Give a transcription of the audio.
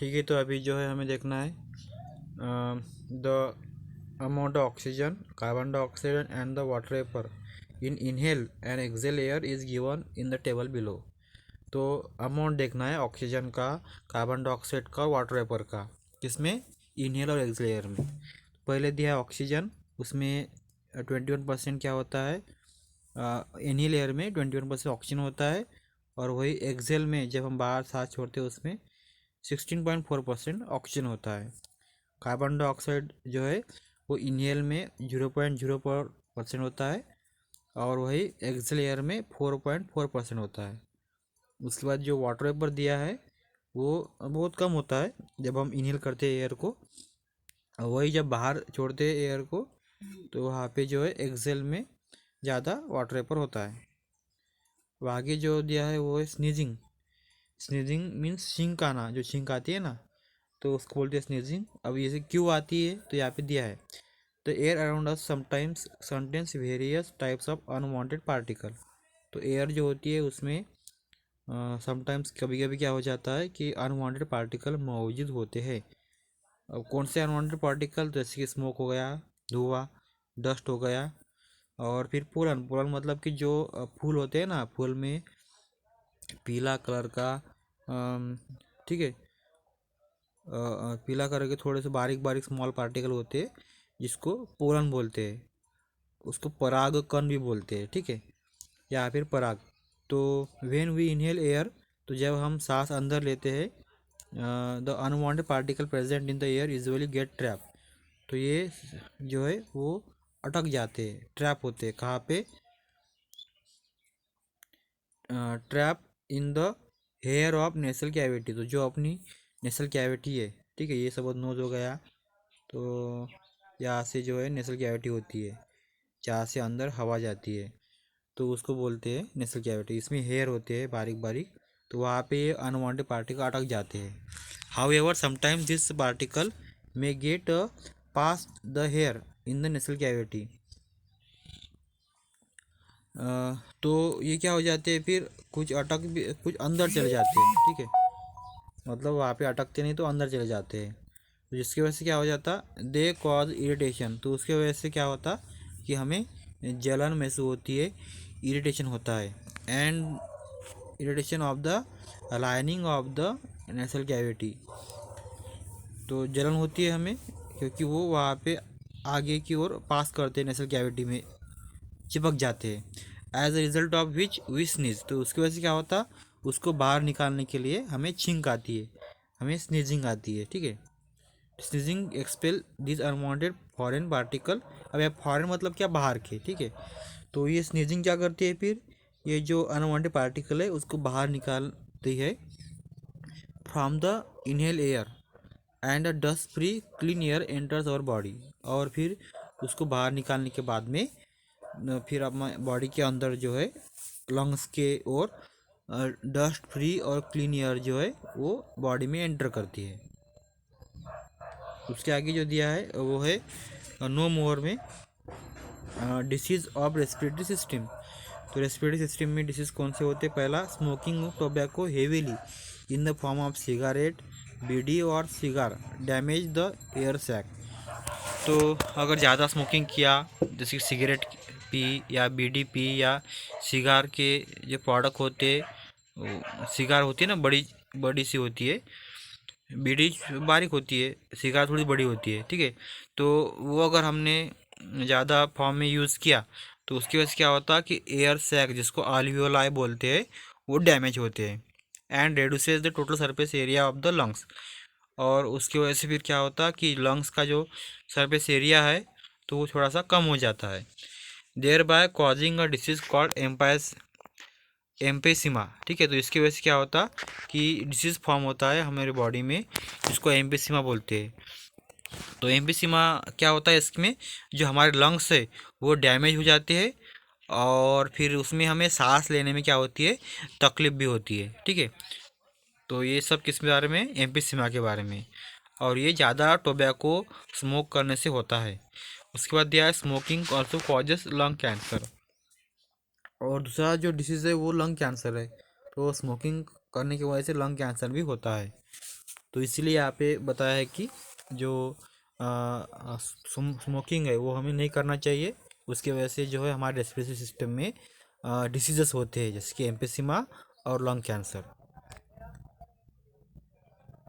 ठीक है, तो अभी जो है हमें देखना है the amount of oxygen, carbon dioxide and the water vapour in inhale and exhale air is given in the table below. तो अमाउंट देखना है ऑक्सीजन का, कार्बन डाइऑक्साइड का, वाटर वेपर का, किसमें, इनहेल और एक्सेल एयर में। पहले दिया है ऑक्सीजन, उसमें 21% क्या होता है, इनहेल एयर में 21% ऑक्सीजन होता है, और वही एक्सेल में जब हम बाहर सांस छोड़ते हैं उसमें 16.4% ऑक्सीजन होता है। कार्बन डाइऑक्साइड जो है वो इनहेल में 0.04% होता है, और वही एक्सेल एयर में 4.4% होता है। उसके बाद जो वाटर वेपर दिया है वो बहुत कम होता है जब हम इनहेल करते हैं एयर को, वही जब बाहर छोड़ते हैं एयर को तो वहाँ पे जो है एक्सेल में ज़्यादा वाटर वेपर होता है। अब आगे जो दिया है वो है स्नीजिंग। स्नीजिंग मीन्स छींक आना, जो छींक आती है ना, तो उसको बोलते हैं स्नीजिंग। अब ये क्यों आती है तो यहाँ पे दिया है the air around us sometimes contains various types of unwanted particle. तो एयर जो होती है उसमें समटाइम्स कभी कभी क्या हो जाता है कि अनवांटेड पार्टिकल मौजूद होते हैं। अब कौन से अनवांटेड पार्टिकल, जैसे कि स्मोक हो गया, धुआं, डस्ट हो गया, और फिर पोलन। पोलन मतलब कि जो फूल होते हैं ना, फूल में पीला कलर का, ठीक है, पीला कलर के थोड़े से बारीक बारीक स्मॉल पार्टिकल होते हैं जिसको पोलन बोलते हैं। उसको पराग कण भी बोलते हैं, ठीक है, या फिर पराग। तो व्हेन वी इनहेल एयर, तो जब हम सांस अंदर लेते हैं, the unwanted particle present in the air usually get trap. तो ये जो है वो अटक जाते हैं, ट्रैप होते हैं। कहाँ पे, trap in the hair of nasal cavity. तो जो अपनी नेसल कैविटी है, ठीक है, ये सब नोज हो गया, तो यहाँ से जो है नेसल कैविटी होती है, जहाँ से अंदर हवा जाती है, तो उसको बोलते हैं नेसल कैविटी। इसमें हेयर होते हैं बारीक बारीक, तो वहाँ पे ये अनवांटेड पार्टिकल अटक जाते हैं। How ever sometimes this particle may gate pass the here in the nasal cavity. तो ये क्या हो जाते हैं, फिर कुछ अटक भी, कुछ अंदर चले जाते हैं, ठीक है, मतलब वहाँ पे अटकते नहीं तो अंदर चले जाते हैं। तो जिसकी वजह से क्या हो जाता, दे कॉज इरिटेशन। तो उसकी वजह से क्या होता कि हमें जलन महसूस होती है, इरिटेशन होता है, and irritation of the lining of the nasal cavity. तो जलन होती है हमें क्योंकि वो वहाँ पे आगे की ओर पास करते हैं, नेसल कैविटी में चिपक जाते हैं। As a result of which we sneeze. तो उसकी वजह से क्या होता, उसको बाहर निकालने के लिए हमें छींक आती है, हमें स्नीजिंग आती है, ठीक है। Sneezing expel this unwanted foreign particle. अब यह फॉरेन मतलब क्या, बाहर के, ठीक है। तो ये स्नीजिंग क्या करती है, फिर ये जो अनवांटेड पार्टिकल है उसको बाहर निकालती है from the inhale air, and dust free clean air enters our body. और फिर उसको बाहर निकालने के बाद में फिर अपना बॉडी के अंदर जो है लंग्स के और डस्ट फ्री और क्लीन एयर जो है वो बॉडी में एंटर करती है। उसके आगे जो दिया है वो है नो मोर में डिसीज़ ऑफ रेस्पिरेटरी सिस्टम। तो रेस्पिरेटरी सिस्टम में डिसीज़ कौन से होते हैं, पहला smoking tobacco heavily in the form of cigarette, bidi और cigar damage the air sac. तो अगर ज़्यादा स्मोकिंग किया, जैसे सिगरेट पी या बीड़ी पी या सिगार के जो प्रोडक्ट होते, सिगार होती है ना, बड़ी बड़ी सी होती है, बीड़ी बारीक होती है, सिगार थोड़ी बड़ी होती है, ठीक है। तो वो अगर हमने ज़्यादा फॉर्म में यूज़ किया तो उसकी वजह से क्या होता है कि एयर सैक, जिसको alveoli बोलते हैं, वो डैमेज होते हैं, and reduces the total surface area of the lungs. और उसकी वजह से फिर क्या होता है कि लंग्स का जो सरफेस एरिया है तो वो थोड़ा सा कम हो जाता है, thereby causing a disease called emphysema, ठीक है। तो इसकी वजह से क्या होता कि डिसीज फॉर्म होता है हमारे बॉडी में, जिसको एम्पेसिमा बोलते हैं। तो एम्पेसिमा क्या होता है, इसमें जो हमारे लंग्स है वो डैमेज हो जाते हैं, और फिर उसमें हमें सांस लेने में क्या होती है, तकलीफ भी होती है, ठीक है। तो ये सब किस बारे में, एम्पेसिमा के बारे में। और ये ज़्यादा टोबैको स्मोक करने से होता है। उसके बाद दिया है smoking also causes lung cancer. और दूसरा जो डिसीज़ है वो लंग कैंसर है, तो स्मोकिंग करने की वजह से लंग कैंसर भी होता है। तो इसीलिए यहाँ पे बताया है कि जो स्मोकिंग है वो हमें नहीं करना चाहिए। उसकी वजह से जो है हमारे रेस्पिरेटरी सिस्टम में डिसीजेस होते हैं, जैसे कि एम्फीसिमा और लंग कैंसर।